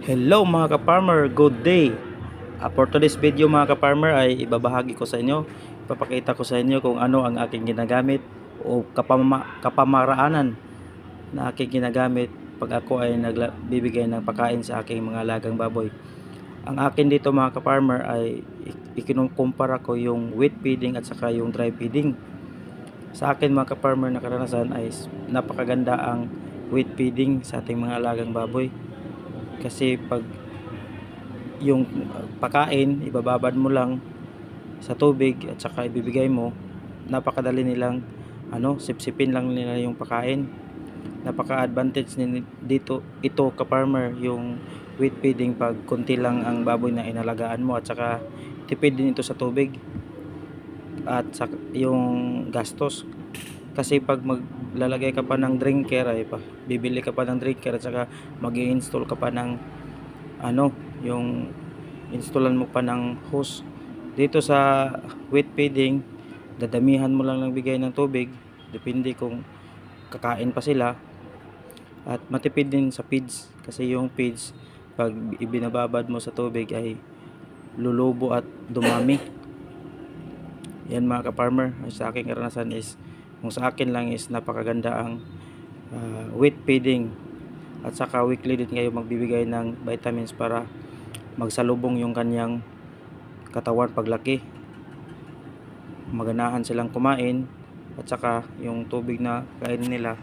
Hello mga ka-farmer, good day. For today's video mga ka-farmer ay ibabahagi ko sa inyo, ipapakita ko sa inyo kung ano ang aking ginagamit o kapamaraanan na aking ginagamit pag ako ay nagbibigay ng pagkain sa aking mga alagang baboy. Ang akin dito mga ka-farmer ay ikinukumpara ko yung wet feeding at saka yung dry feeding. Sa akin mga ka-farmer na karanasan ay napakaganda ang wet feeding sa ating mga alagang baboy. Kasi pag yung pagkain ibababad mo lang sa tubig at saka ibibigay mo, napakadali nilang sipsipin lang nila yung pagkain. Napaka-advantage dito ito ka-farmer yung wet feeding pag konti lang ang baboy na inalagaan mo, at saka tipid din ito sa tubig at saka yung gastos. Kasi pag maglalagay ka pa ng drinker ay bibili ka pa ng drinker at saka mag-i-install ka pa ng yung installan mo pa ng hose. Dito sa wet feeding, dadamihan mo lang ng bigay ng tubig, depende kung kakain pa sila, at matipid din sa feeds kasi yung feeds pag ibinababad mo sa tubig ay lulubo at dumami. Yan mga ka-farmer, sa aking karanasan is, kung sa akin lang is napakaganda ang wet feeding, at saka weekly din kayo magbibigay ng vitamins para magsalubong yung kanyang katawan paglaki, maganahan silang kumain, at saka yung tubig na kainin nila